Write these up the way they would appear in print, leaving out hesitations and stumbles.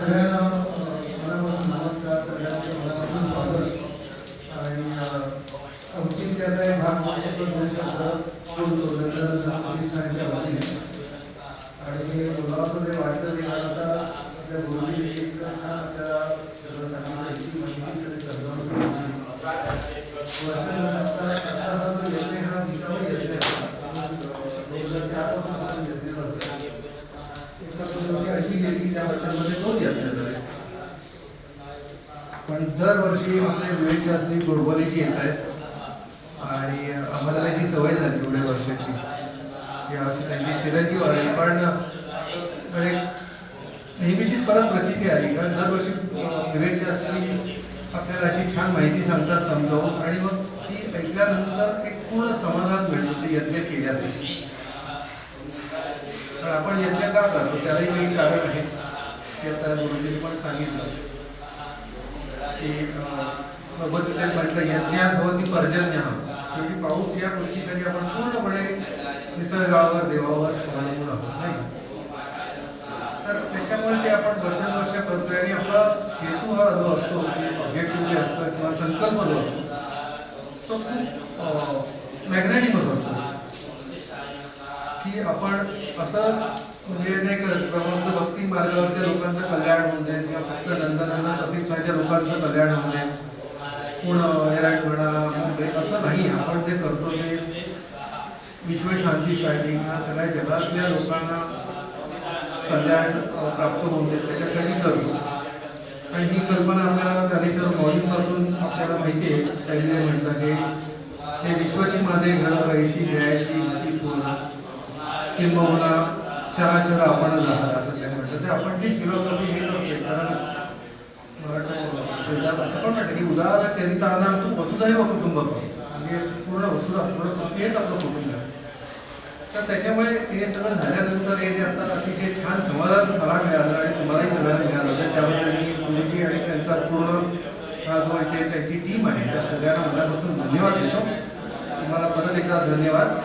सगळ्यांना मनापासून नमस्कार, सगळ्यांचे मनापासून स्वागत. आणि औचित्याचा एक भाग म्हणून दोन शब्द बोलतो प्रतिष्ठानच्या वतीने. आणि बोलावंसं जे वाटतं ते आता आपल्या गुरुजी इतकं छान आपल्याला सगळं सांगितलं, इतकी माहिती सगळी समजावून सांगितली. वर्षानुवर्षाचा यज्ञ हा विसावा यज्ञ आहे. 2004 पासून आपण यज्ञ करतो. एखाद्या वर्षी अशी गेली की त्या वर्षामध्ये 2 यज्ञ झाले. पण दरवर्षी आपले विवेक शास्त्री गोडबोलेजी येत आहेत आणि आम्हाला त्याची सवय झाली एवढ्या वर्षाची. यावर्षी त्यांची चिरंजीव आली, पण म्हणजे नेहमीचीच परत प्रचिती आली. कारण दरवर्षी विवेक शास्त्री आपल्याला अशी छान माहिती सांगतात समजावून, आणि मग ती ऐकल्यानंतर एक पूर्ण समाधान मिळतं ते यज्ञ केल्याचं. पण आपण यज्ञ का करतो त्यालाही काही कारण आहे, ते आता गुरुजींनी पण सांगितलं की भगवद्गीतेत म्हटलं यज्ञात भवती पर्जन्यः. शेवटी पाऊस या गोष्टीसाठी आपण पूर्णपणे निसर्गावर देवावर अवलंबून आहोत, नाही. तर त्याच्यामुळे ते आपण वर्षानुवर्ष करतोय. आणि आपला हेतू हा जो असतो की ऑब्जेक्टिव्ह जे असतं किंवा संकल्प जो असतो तो खूप मॅग्नॅनिमस असतो की आपण असं म्हणजे नाही करत फक्त भक्ती मार्गावरच्या लोकांचं कल्याण होऊ दे किंवा फक्त नंदनंदन प्रतिष्ठाच्या लोकांचं कल्याण होऊ दे, पुणे एरंड म्हणा मुंबई, असं नाही. आपण जे करतो ते विश्वशांतीसाठी किंवा सगळ्या जगातल्या लोकांना कल्याण प्राप्त होऊ दे त्याच्यासाठी करतो. आणि ही कल्पना आपल्याला ज्ञानेश्वर माऊलींपासून आपल्याला माहिती आहे. त्यांनी म्हटलं की हे विश्वाची माझे घर ऐशी जयाची मती फुल किंबहुना चराचर आपण झाला, असं त्यांनी म्हटलं. तर आपण तीच फिलॉसॉफी हे करतोय. कारण वेदात असं पण म्हटलं की उदार चरितानां तू वसुधैव कुटुंबकम्, म्हणजे पूर्ण वसुधा पूर्ण पृथ्वीच आपलं कुटुंब आहे. तर त्याच्यामुळे हे सगळं झाल्यानंतर हे जे आता अतिशय छान समाधान मला मिळालं आणि तुम्हालाही सगळ्यांना मिळालं, त्याबद्दल मी गुरुजी आणि त्यांचा पूर्ण हा जो इथे त्यांची टीम आहे त्या सगळ्यांना मनापासून धन्यवाद देतो. तुम्हाला परत एकदा धन्यवाद.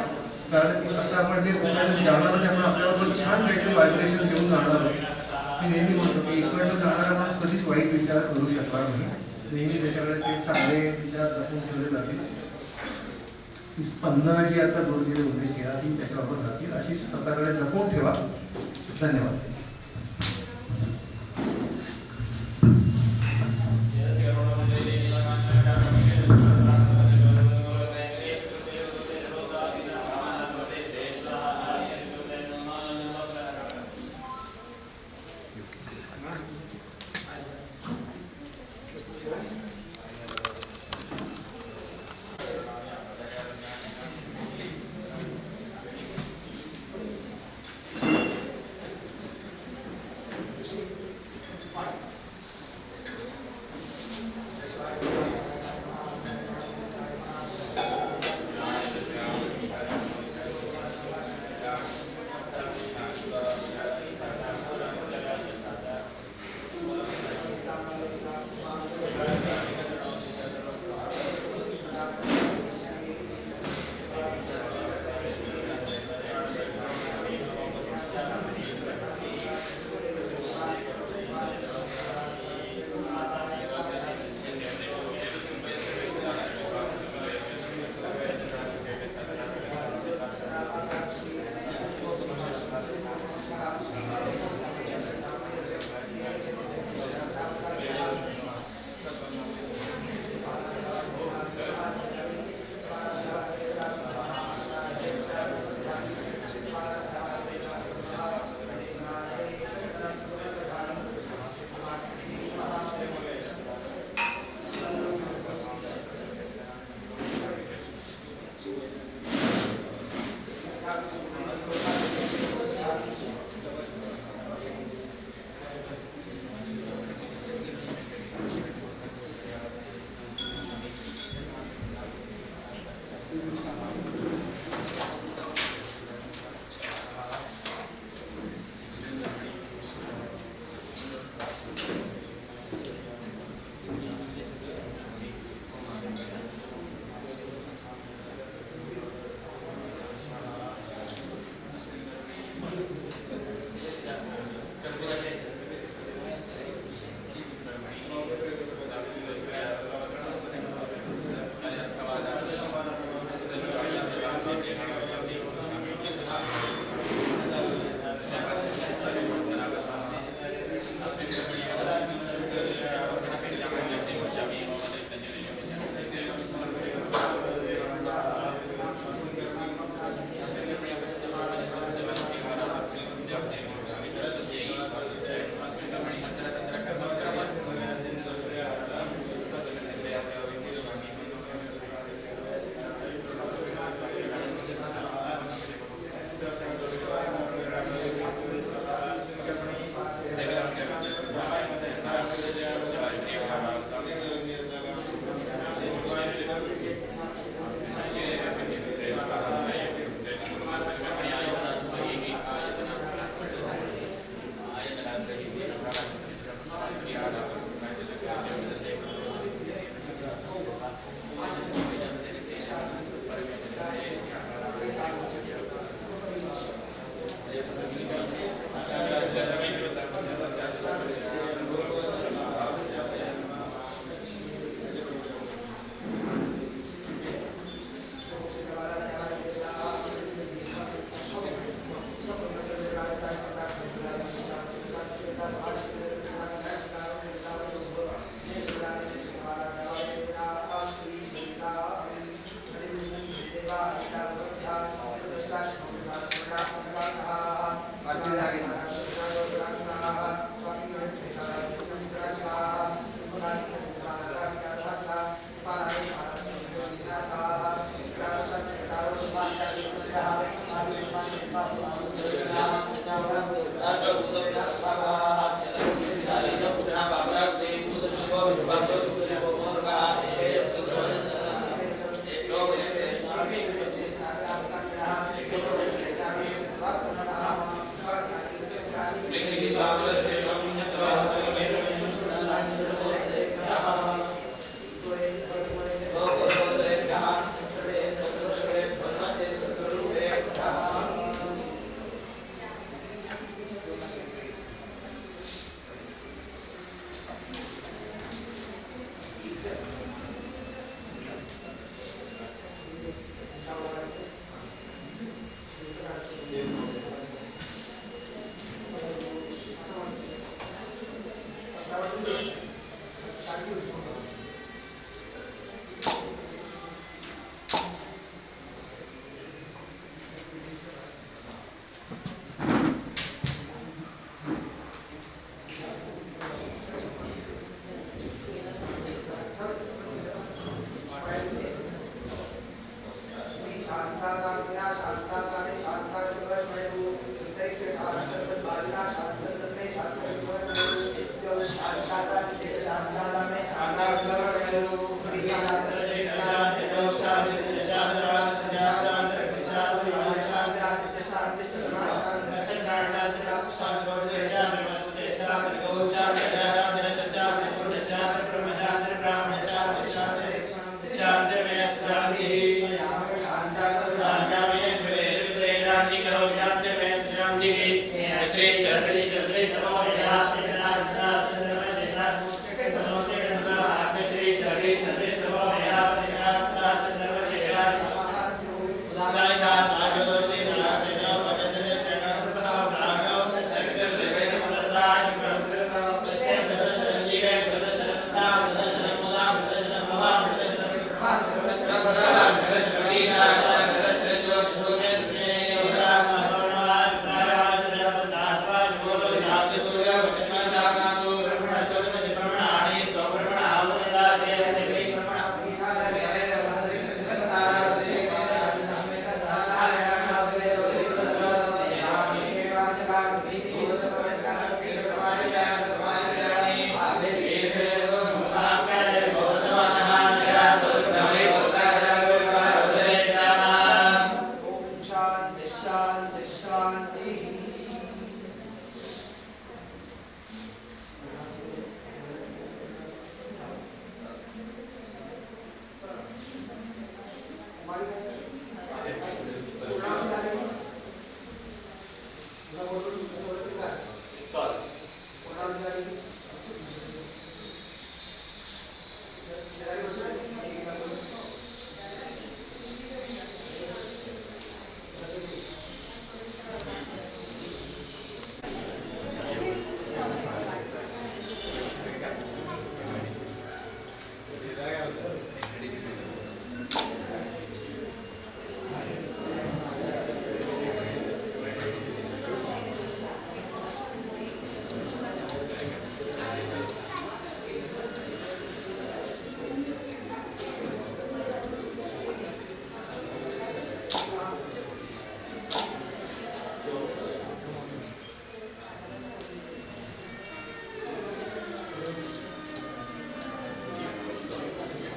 कारण आता आपण जे जाणार आहोत आपण आपल्याबरोबर छान काहीतरी व्हायब्रेशन घेऊन जाणार आहोत. मी नेहमी म्हणतो की इकडनं जाणारा माणूस कधीच वाईट विचार करू शकणार नाही. नेहमी त्याच्याकडे ते चांगले विचार जपून ठेवले जातील. ती स्पंदना जी आता गुरुजीने उल्लेख केला ती त्याच्याबरोबर राहतील, अशी स्वतःकडे जपून ठेवा. धन्यवाद.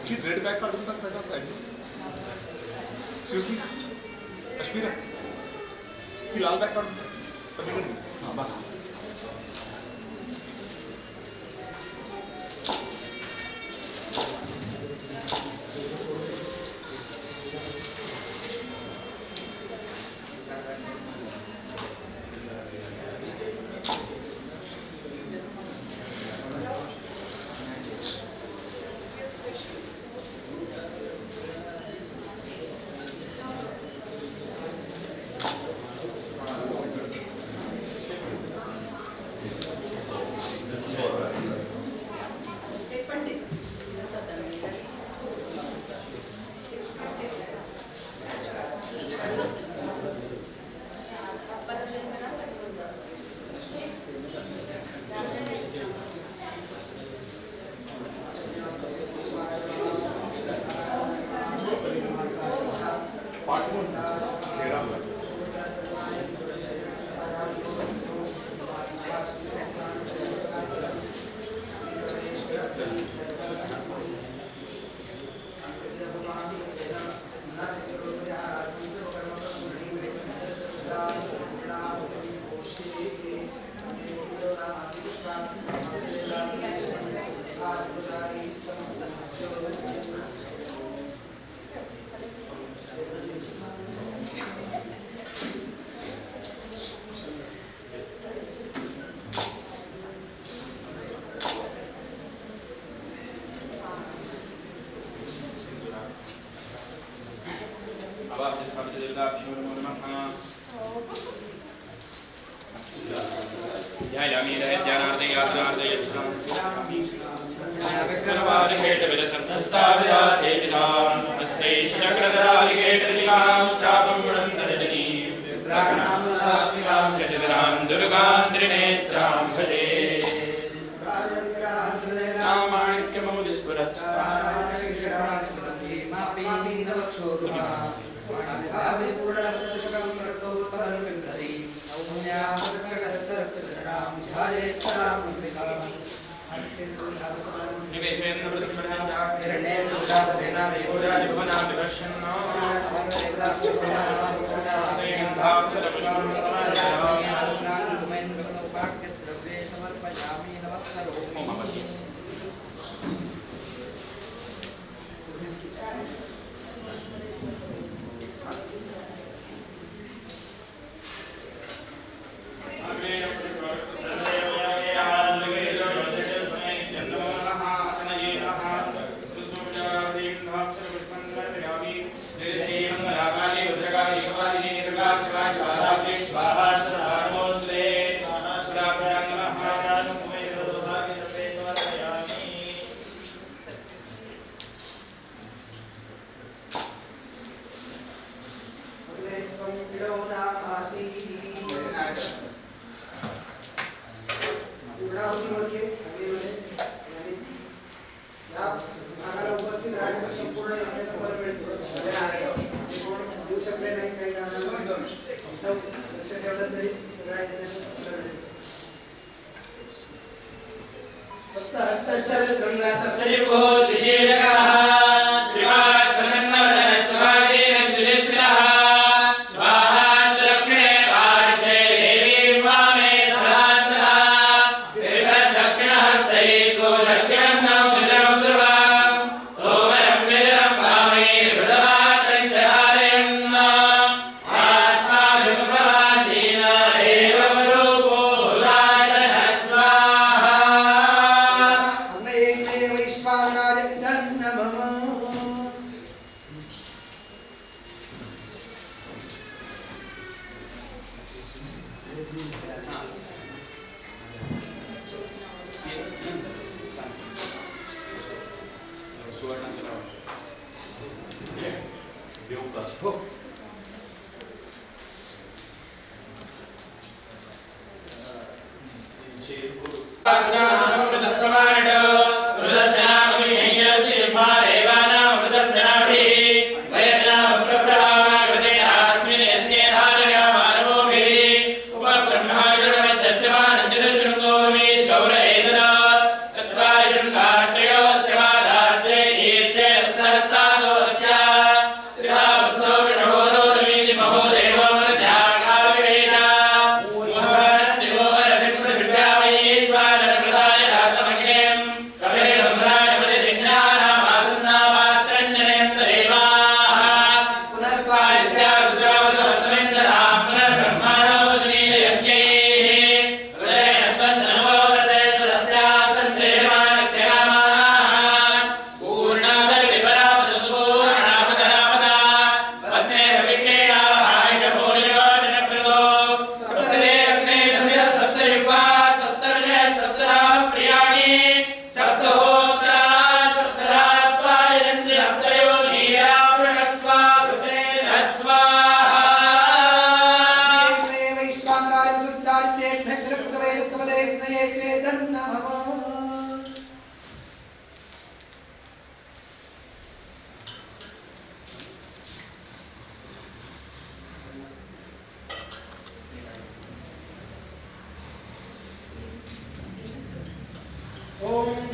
की रेड बॅग काढून टाक बेटा साईड एक्सक्यूज मी अश्विरा की लाल बॅग काढून कमी कर हां बस पाठवून Mother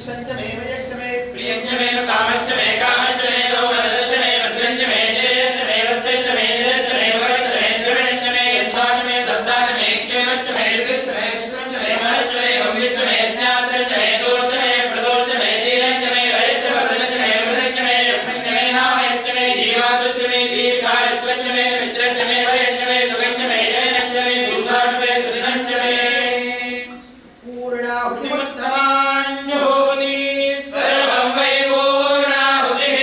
शञ्चमे वयश्चमे प्रियञ्चमे कामश्चमे कामश्चमे सौमनश्चमे भद्रञ्चमे श्रेयश्चमे वस्यश्चमे यश्चमे वगश्चमे द्रविणञ्चमे यन्ताचमे दत्ताचमे क्षेमश्चमे ऋतिश्चमे विष्णुञ्चमे महश्चमे हव्यश्चमे ज्ञात्रञ्चमे सोश्चमे प्रदोश्चमे शीलञ्चमे रयश्चमे वदनञ्चमे वृदञ्चमे लक्ष्मञ्चमे नामयश्चमे जीवातुश्चमे दीर्घायुत्वञ्चमे मित्रञ्चमे वयञ्चमे सुगञ्चमे जयनञ्चमे सुष्ठाचमे सुदिनञ्चमे पूर्णाहुतिमुत्तमाञ्जोति सर्वं वै पूर्णाहुतिः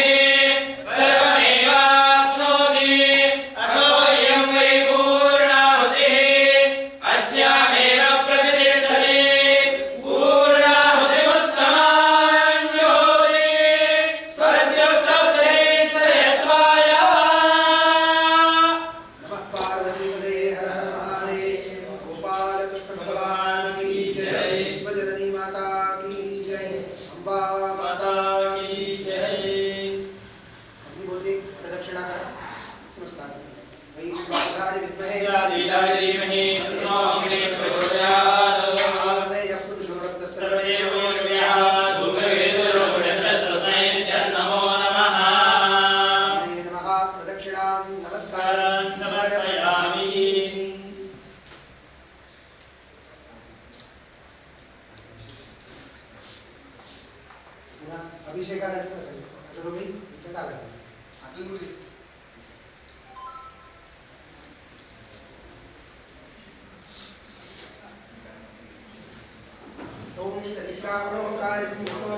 सर्वमेवाप्नोति अथोऽयं वै पूर्णाहुतिः अस्यामेव प्रतिष्ठति पूर्णाहुतिमुत्तमाञ्जोति स्वरद्योक्तब्धे सरयत्वाय नमः पार्वतीपदे हर हर महादेव गोपालकृष्ण भगवान की जय विश्वजननी माता की जय अम्बा माता की जय अपनी बोलती प्रदक्षिणा कर नमस्कार वैश्वानराय विद्महे लीलाय धीमहि तन्नो अग्निः प्रचोदयात् आवर्तय पुरुषो रक्तस्रवरे नमो नमः नमः प्रदक्षिणां नमस्कारं समर्पयामि अभिषेकाला बसायचं आता तुम्ही इथे टाकायचं ओम तदिका नमस्कार नमस्कार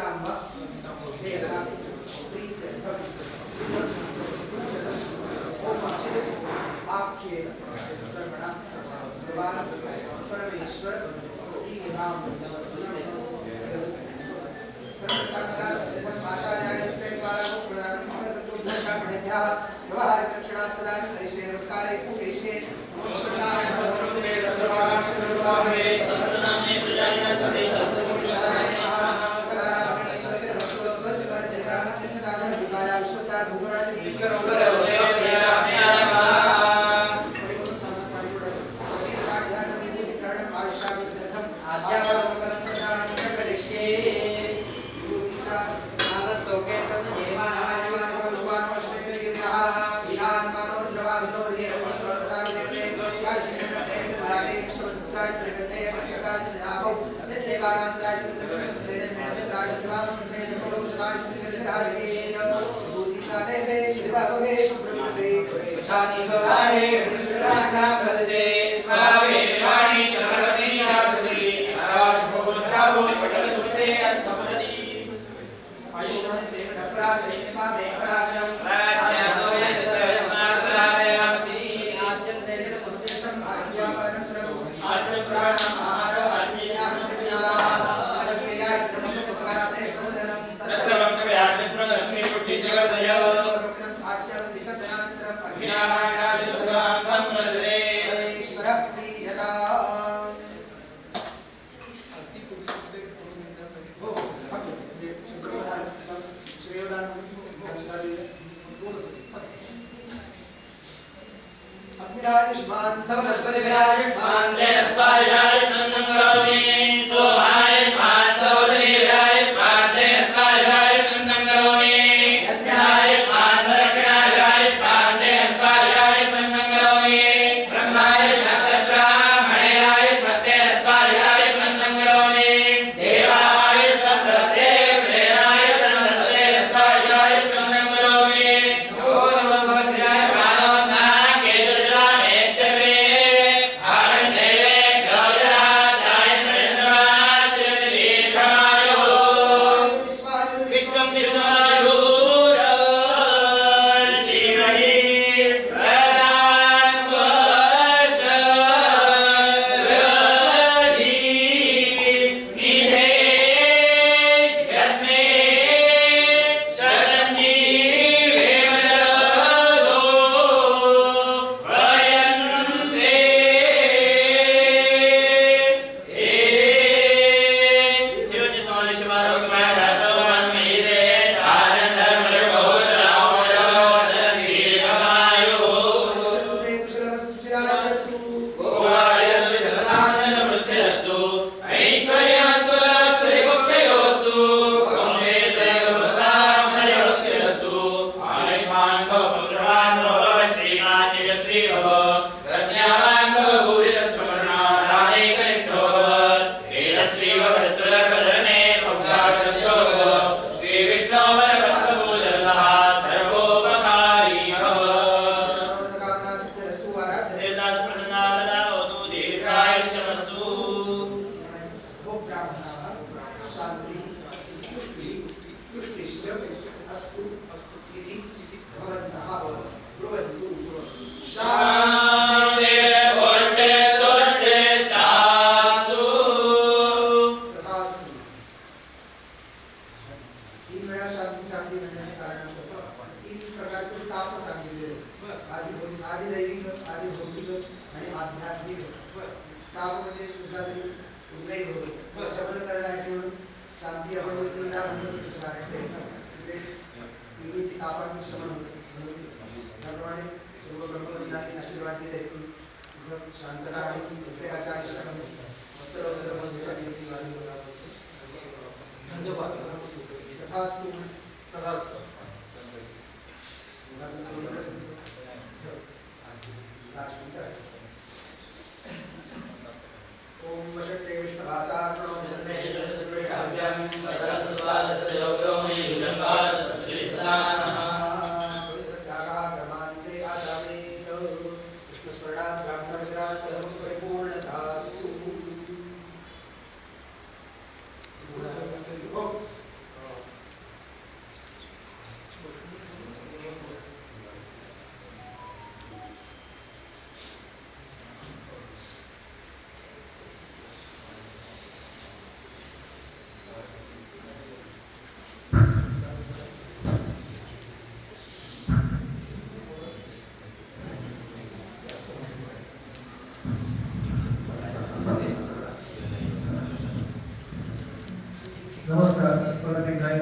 वेदांब वेदना प्रीत्यर्थम ओम आख्येन कर्मणा भगवान परमेश्वर की नाम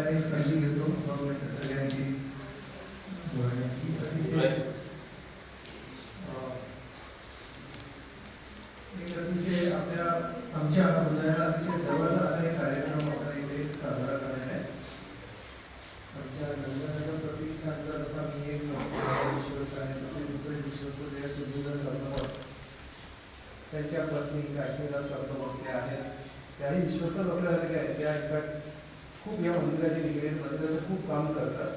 काही संधी घेतो सगळ्यांची बोलण्याची. एक अतिशय आमच्या हृदयाला अतिशय जवळचा असा एक कार्यक्रम आपल्याला इथे साजरा करायचा आहे. आमच्या गंगानगर प्रतिष्ठानचा जसा मी एक विश्वास आहे तसे दुसरे विश्वस्त जे सुधीर सरनोबत त्यांच्या पत्नी काश्मीरा सरनोबत त्या आहेत. त्याही विश्वस्त असल्यासारखे आहेत. त्या इनफॅक्ट खूप या मंदिराचे निगडीत मंदिराचं खूप काम करतात.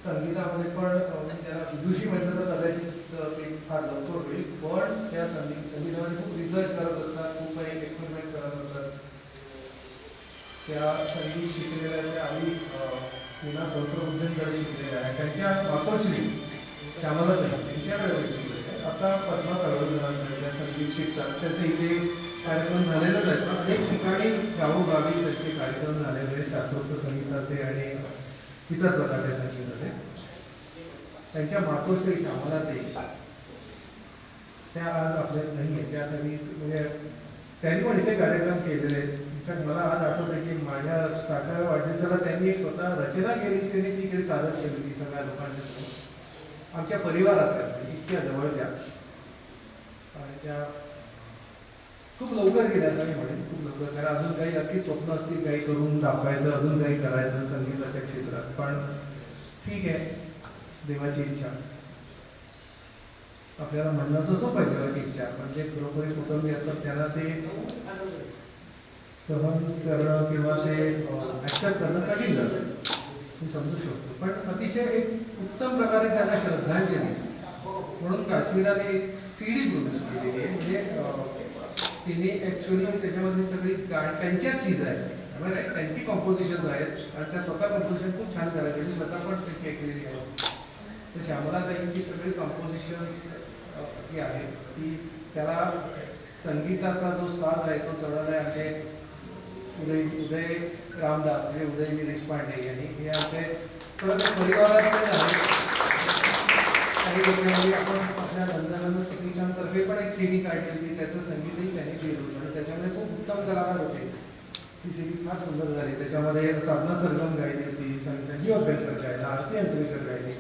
संगीतामध्ये पण त्याला विदुषी म्हटलं तर कदाचित ते फार लवकर होईल, पण त्या संगीतामध्ये खूप रिसर्च करत असतात, खूप काही एक्सपेरिमेंट करत असतात. त्या संगीत शिकलेल्या त्या आधी पुन्हा सहस्रबुद्धींकडे शिकलेल्या आहेत. त्यांच्या मातोश्री श्यामला त्यांच्याकडे आता पद्मा तळवळकरांकडे त्या संगीत शिकतात. त्याचे इथे कार्यक्रम झालेलेच आहेत, पण अनेक ठिकाणी गावोगावी त्यांचे कार्यक्रम झालेले आहेत शास्त्रोक्त संगीताचे आणि इतर प्रकारच्या संगीताचे. त्यांच्या मातोश्री श्यामला त्या आज आपल्यात नाही आहे. त्या कधी म्हणजे त्यांनी पण इथे कार्यक्रम केलेले आहेत. इनफॅक्ट मला आज आठवत आहे की माझ्या 60व्या वाढदिवसाला त्यांनी एक स्वतः रचना केली, त्यांनी ती इकडे सादर केलेली सगळ्या लोकांच्या समोर, आमच्या परिवारातल्या इतक्या जवळच्या. आणि त्या खूप लवकर गेल्या असं मी म्हणेन, खूप लवकर. कारण अजून काही नक्की स्वप्न असतील, काही करून दाखवायचं, अजून काही करायचं संगीताच्या क्षेत्रात. पण ठीक आहे, देवाची इच्छा. आपल्याला म्हणणं असं सोपं आहे देवाची इच्छा, म्हणजे खरोखरी कुटुंबीय असतात त्यांना ते सहन करणं किंवा ते ॲक्सेप्ट करणं कठीण जातं, मी समजू शकतो. पण अतिशय एक उत्तम प्रकारे त्यांना श्रद्धांजली म्हणून काश्मीराने एक CD प्रोड्यूस केलेली आहे. म्हणजे तिने ॲक्च्युली त्याच्यामध्ये सगळी त्यांच्याच चीज आहे, त्यांची कॉम्पोजिशन्स आहेत आणि त्या स्वतः कॉम्पोजिशन खूप छान करायची. मी स्वतः पण त्यांची ऐकलेली आहे. तर श्यामलाताईंची सगळी कॉम्पोजिशन्स जी आहेत ती त्याला संगीताचा जो साज आहे तो चढवला आहे आमचे उदय रामदास म्हणजे उदयजी देशपांडे यांनी. हे आमचे परत परिवारातले आहेत. काही लोकांनी आपण आपल्या गंगानगर प्रतिष्ठानतर्फे पण एक CD काढलेली, त्याचं संगीतही त्यांनी केलं होतं आणि त्याच्यामध्ये खूप उत्तम कलाकार होते. ती CD फार सुंदर झाली. त्याच्यामध्ये साधना सरगम गायली होती, संजीव अभ्यंकर गायला, आरती अंतरेकर गायली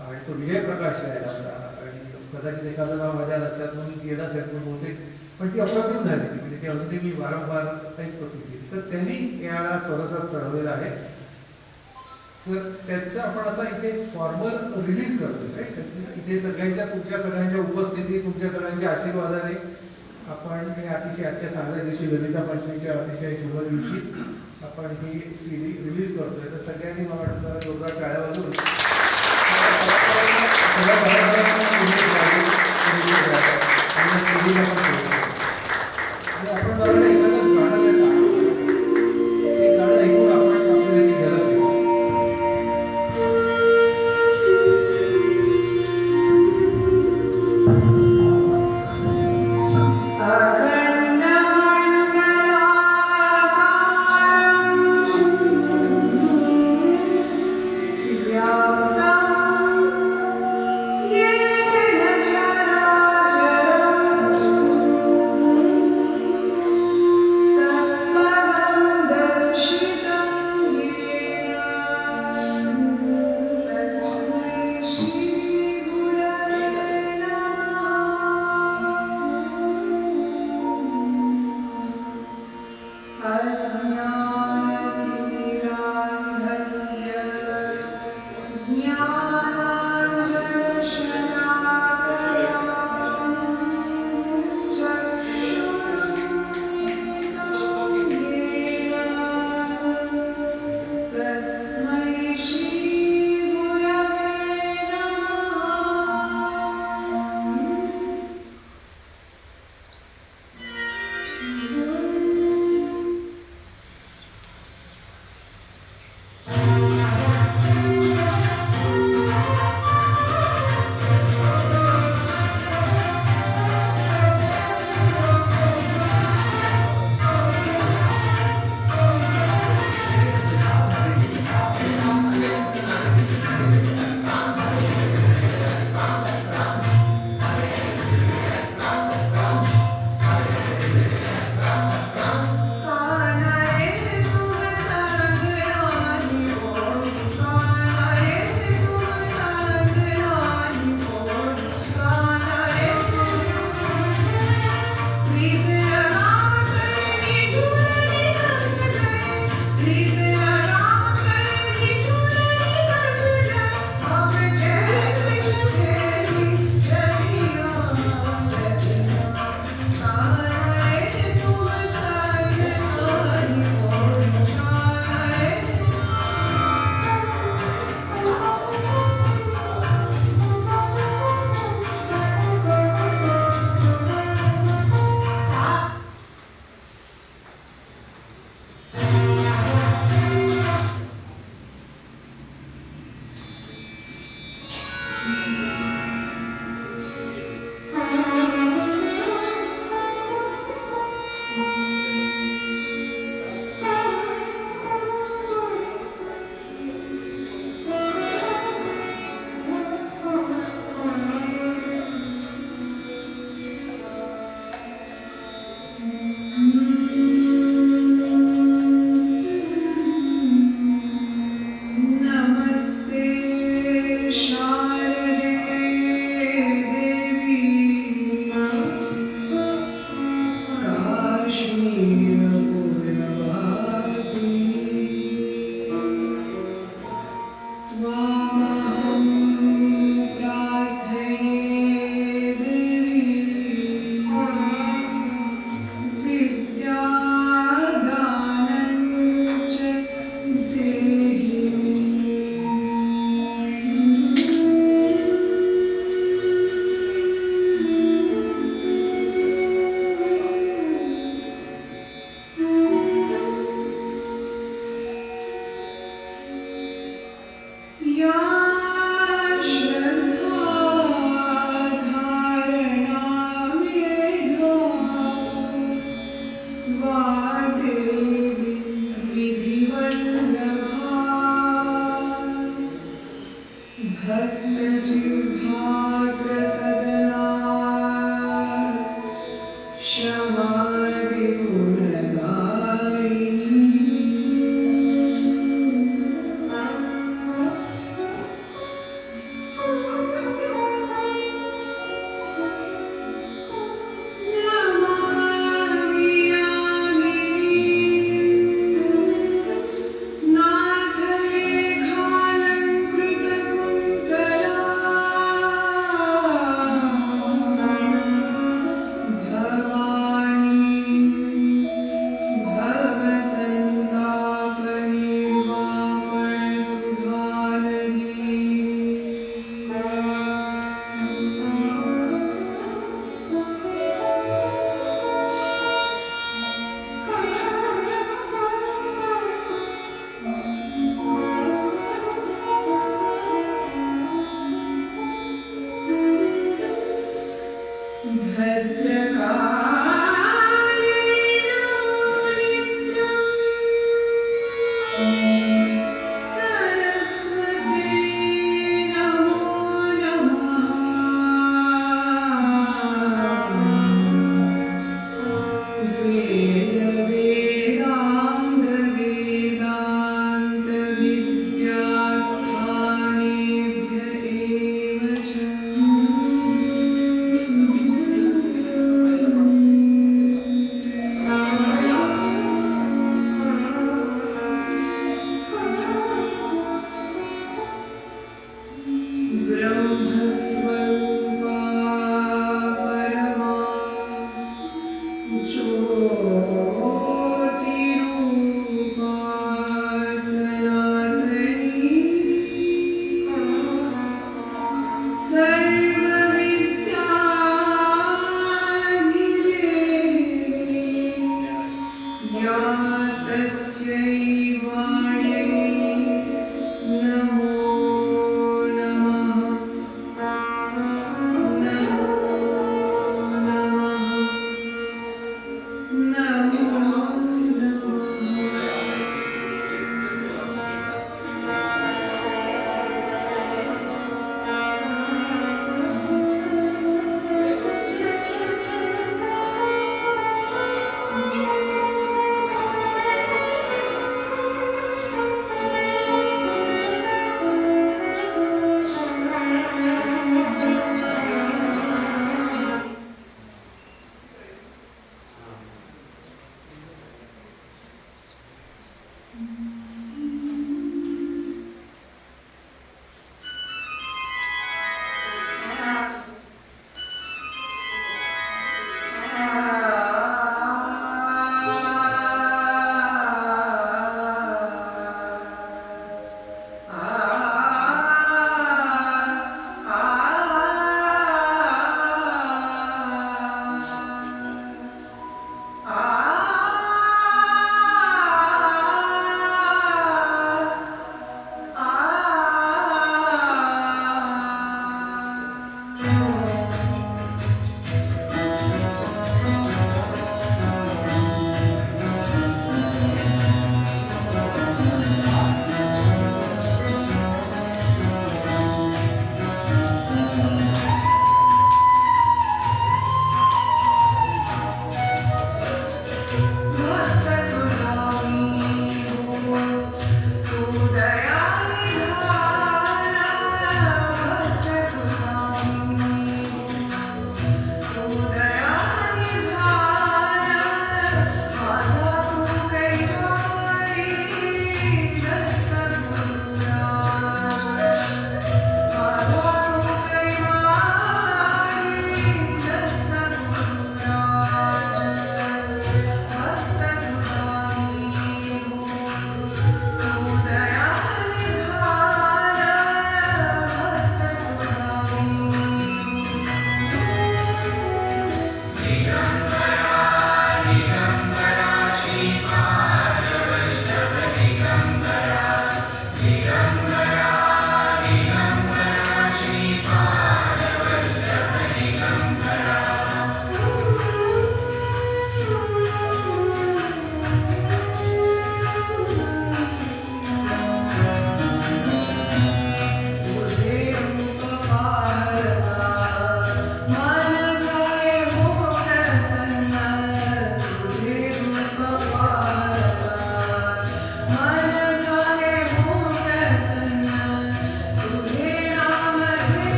आणि तो विजय प्रकाश गायला होता. आणि कदाचित एखादं नाव माझ्या लक्षातून गेलं असेल पण बहुतेक, पण ती अप्रतिम झाली. म्हणजे ती अजूनही मी वारंवार ऐकतो ती CD. तर त्यांनी याला स्वरसात चढवलेलं आहे. तर त्याचं आपण आता इथे फॉर्मल रिलीज करतोय. इथे तुमच्या सगळ्यांच्या उपस्थितीत, तुमच्या सगळ्यांच्या आशीर्वादाने आपण हे अतिशय आजच्या चांगल्या दिवशी, ललिता पंचमीच्या अतिशय शुभ दिवशी आपण ही CD रिलीज करतोय. तर सगळ्यांनी मला वाटतं जरा जोरदार टाळ्या वाजवून आपण जरा एखादं गाणं देता, एक गाणं ऐकून आपण त्याची झलक घेऊ. Yeah.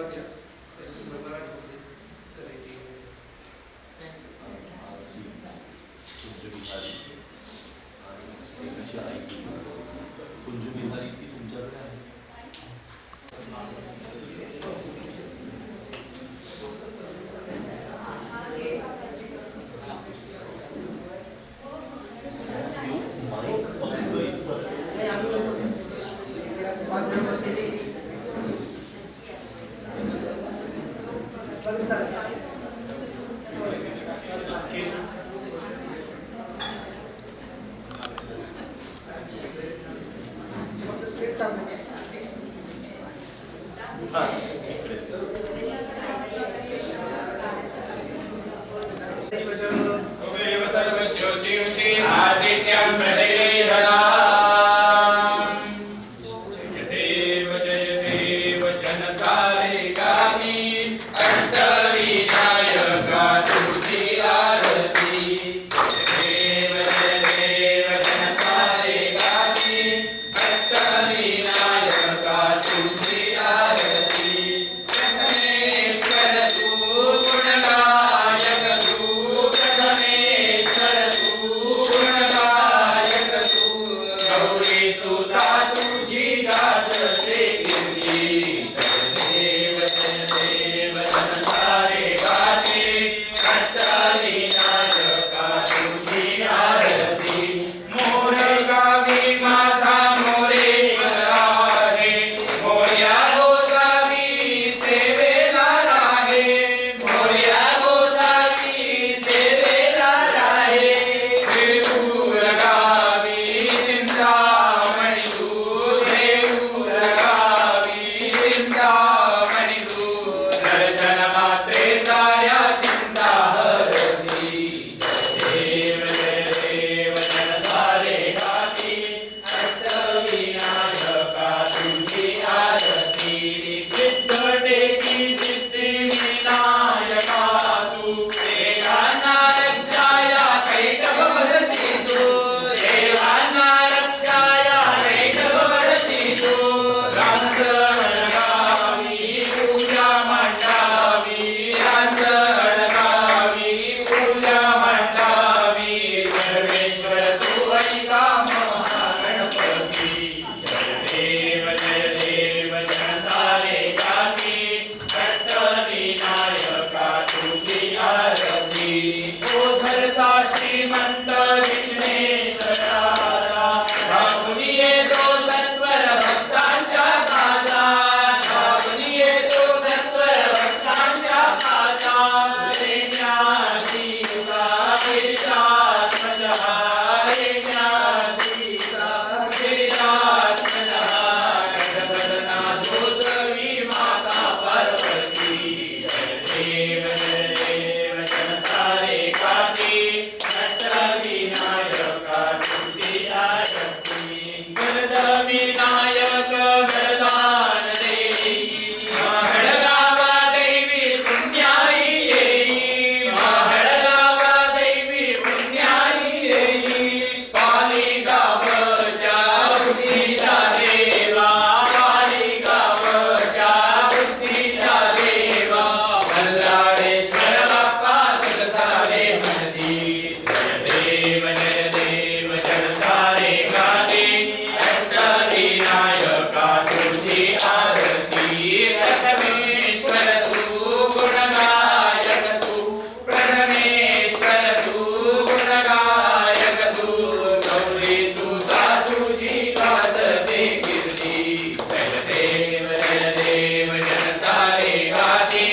आशीर्वाद द्या त्यांची भरभराट होते करायची. त्वमेव सर्वज्योतिषी आदित्यं प्रदिदेवताम् जयदेव जयदेव जनसारिकानि अष्टविनायका तुझी आरती जयदेव जयदेव जनसारिकानि अष्टविनायका तुझी आरती प्रथमेश्वर तू गुणगायक तू प्रथमेश्वर तू गुणगायक तू गौरी सुता तुझी दास शेकिंदी जयदेव जयदेव जनसारे गाते अष्टविनायका तुझी आरती मोर गावी माझा मोरेश्वर आहे मोर्या गोसावी सेवेला राहे मोर्या गोसावी सेवेला राहे देऊर गावी चिंतामणी तू देऊर गावी चिंतामणी तू दर्शन मात्रे साऱ्या चिंता हरती जयदेव जयदेव जनसारे गाती अष्टविनायका तुझी आरती सिद्धटेकी सिद्धिविनायका तू देवांना रक्षाया कैटभ भरसी तू देवांना रक्षाया कैटभ भरसी तू रांजणगावी पूजा मांडावी रांजणगावी पूजा मांडावी सर्वेश्वर तू ऐका महागणपती जयदेव जयदेव जनसारे गाती अष्टविनायका तुझी आरती ओझरचा श्रीमंत विघ्नेश्वरा धावून येतो सत्वर भक्तांच्या काजा धावून येतो सत्वर भक्तांच्या काजा रे ज्ञातीचा गिरिजात्मजा रे ज्ञातीचा गिरिजात्मजा गणपतना जोजवी माता पार्वती जयदेव जयदेव जनसारे गाती अष्टविनायका तुझी आरती वरदविनायक वरदान देई महाडगावा दैवी पुण्याई येई महाडगावा दैवी पुण्याई येई पालिगावच्या बुद्धीच्या देवा पालिगावच्या बुद्धीच्या देवा बल्लाळेश्वर बाप्पा तुझसारे म्हणती जयदेव जयदेव जनसारे गाते अष्टविनायका तुझी आरती प्रथमेश्वर तू गुणगायक तू प्रथमेश्वर तू गुणगायक तू गौरी सुता तुझी गाजते कीर्ती जयदेव जयदेव जनसारे गाते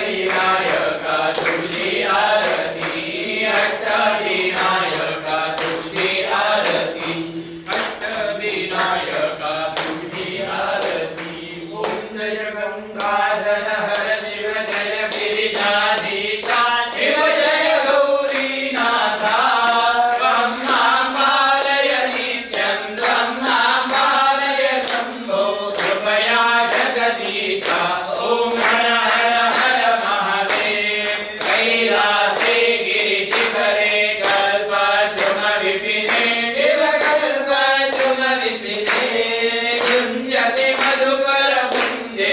अष्टविनायका तुझी आरती अष्टविनायका तुझी आरती अष्टविनायका तुझी आरती ओम जय गंगाधर हर शिव जय गिरिजाधीशा शिव जय गौरीनाथा ब्रह्मांबालय नित्यं ब्रह्मांबालय शंभो कृपया जगदीशा ओम हर हर हर महादेव कैलासे गिरिशिखरे कल्पद्रुम विपिने शिव कल्पद्रुम विपिने गुंजते मधुकर गुंजे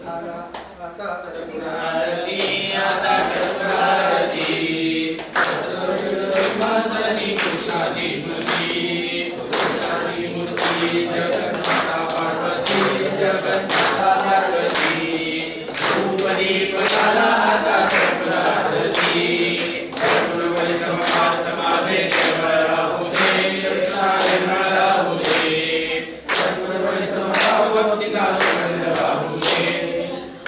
झाला आता कर्पूर आरती आता कर्पूर आरती वासाची कृष्णाची मूर्ती जगन्माता पार्वती जगन्माता पार्वती धूपदीप झाला आता कर्पूर आरती कर्पूरवरी समकार समाजे निर्मळ राहू दे रक्षा निर्मळ राहू दे कर्पूरवरी समभावतीचा सुगंध वाहू दे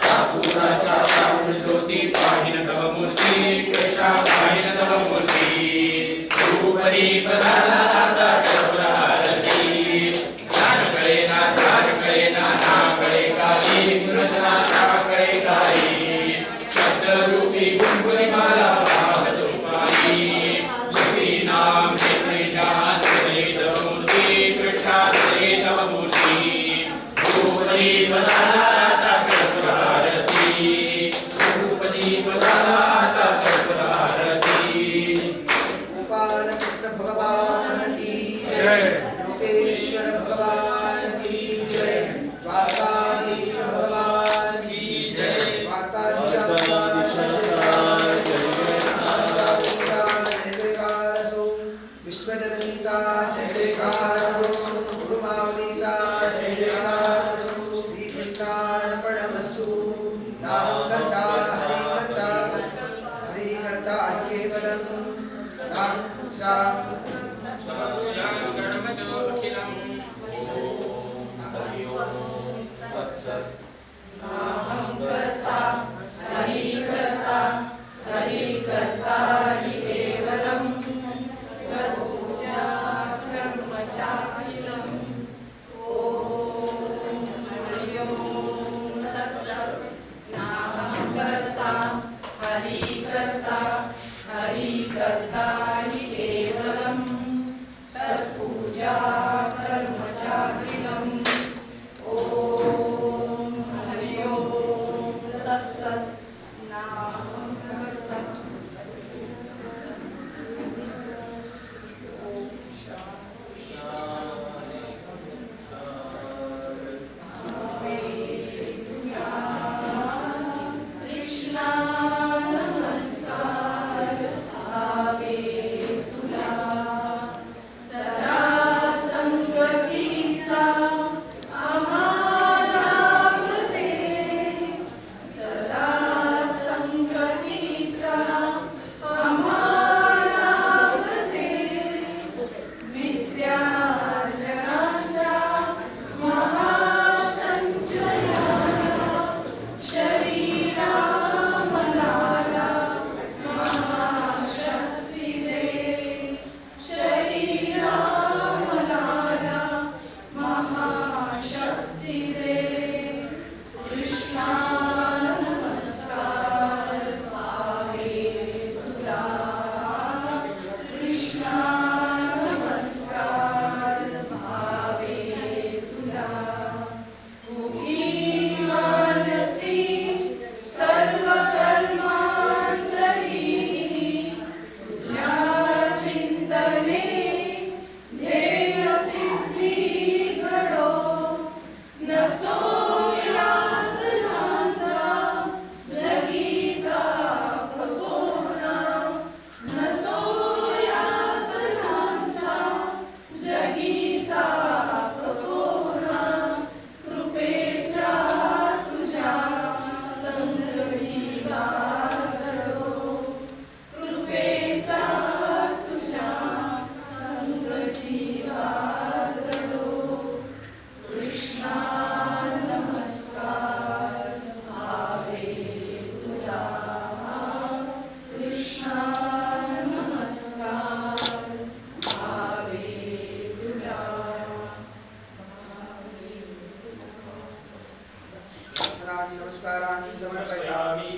कापूराच्या कापूर ज्योती पाहिन तव मूर्ती कृष्णा पाहिन तव मूर्ती धूपदीप झाला आता कर्पूर आरती ज्ञान कळे ना कळे काही सृजना कळे काही शब्दरूपी गुणगुणी माला वाहतो पायी श्री नाम श्री ज्ञान हृदय तव मूर्ती कृष्णा हृदय तव मूर्ती धूपदीप झाला आता कर्पूर आरती धूपदीप झाला आता कर्पूर आरती गोपाल कृष्ण भगवान की जय लोकेश्वर भगवान की जय द्वारकाधीश भगवान की जय द्वारकाधीश जय जयकार असो विश्वजननीचा जय जयकार असो गुरुमाऊलीचा जय जयकार असो श्रीकृष्णार्पणमस्तु नाम कर्ता हरि कर्ता केवलम नाम शाम नमस्कारान् समर्पयामि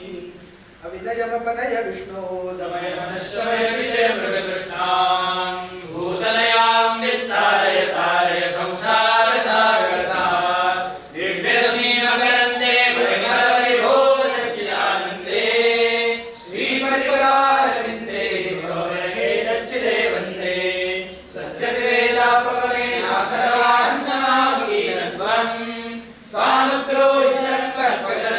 अविद्यजमपनय विष्णो दमय मनश्चमय विषय मृगतृष्णां भूतलयां निस्तारय तारय संसार सागरतात् निर्वेदनी मकरन्दे भृगमलपरिभोग सच्चिदानन्दे श्रीपतिपदारविन्दे भवभगे दच्चिदे वन्दे सत्यविवेदापकमे नाथरवाहन्नमागीनस्वम् स्वामुद्रो हितं कर्पजल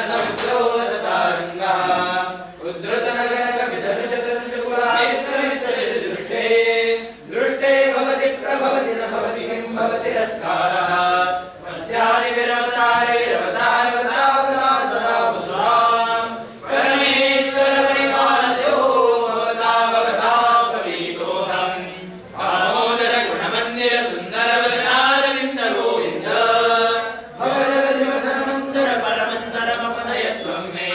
भवति रस्कारः मत्स्यानि विरवतारैरवतारवतावता सदा कुशलाम् परमेश्वर परिपाल्यो भवता भवता कवितोऽहम् दामोदर गुणमन्दिर सुन्दर वदनारविन्द गोविन्द भवजगधिमथन मन्दर परमन्तरमपनय त्वं मे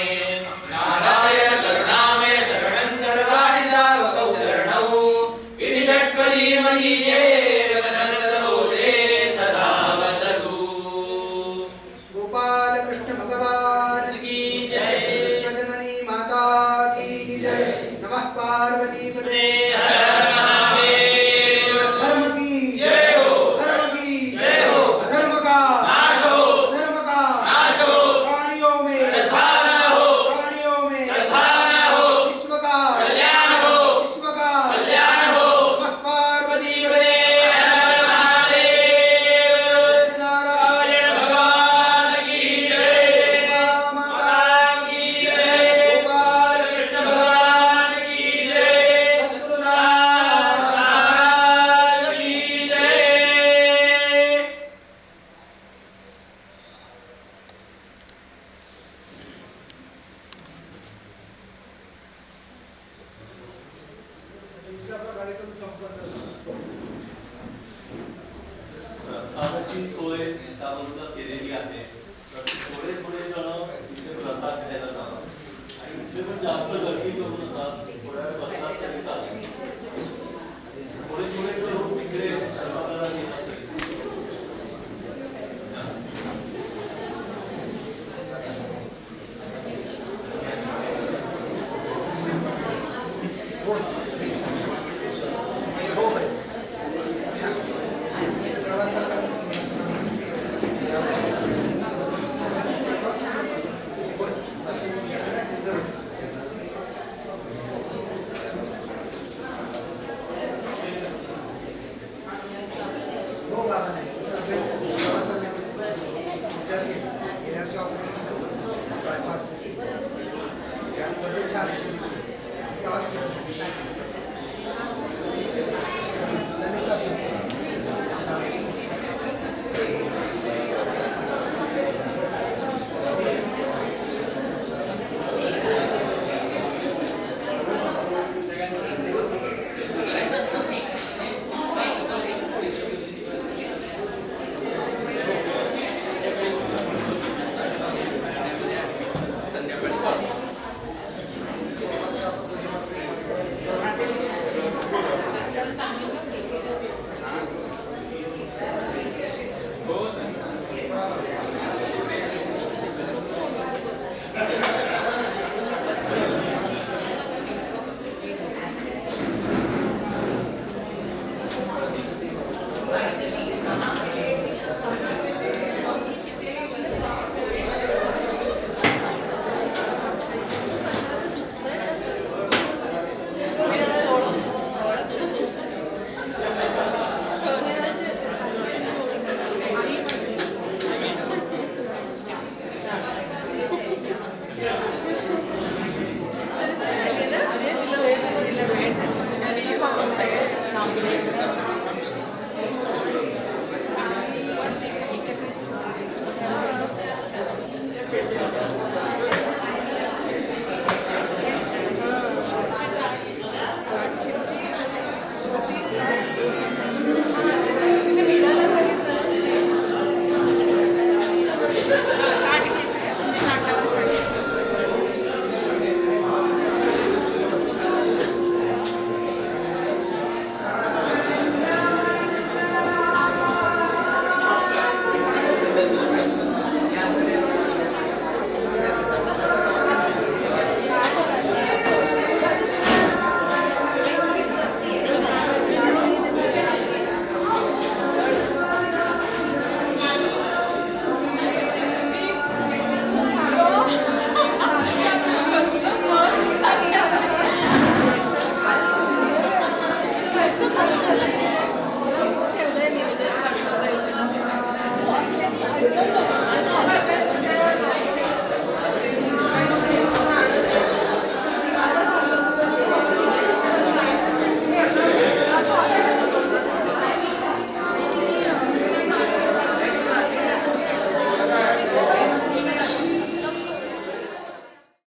नारायण करुणामय शरणं गर्वाणिदावकौ चरणौ इति षट्पदी महीये वदनसरोजे सदा वसतु। गोपाल कृष्ण भगवान की जय, विश्वजननी माता की जय। नमः पार्वती पते हर हर महादेव। धर्म की जय हो, धर्म की जय हो, अधर्म का नाश हो, अधर्म का नाश हो, प्राणियों में सद्भावना हो, प्राणियों में सद्भावना हो, विश्व का कल्याण हो, विश्व का कल्याण हो। नमः पार्वती पते हर हर महादेव। नारायण भगवान की जय, माता की जय, गोपाल कृष्ण भगवान की जय, सद्गुरुनाथ महाराज की जय। इथे आपला कार्यक्रम संपला तर प्रसादाची सोय त्याबद्दल केलेली आहे तर थोडे थोडे जण इथे प्रसाद घ्यायला जातात आणि इथे पण जास्त गर्दी करू नका थोड्या वेळ बसला तरी चालेल थोडे थोडे जण तिकडे प्रसादाला गेला तरी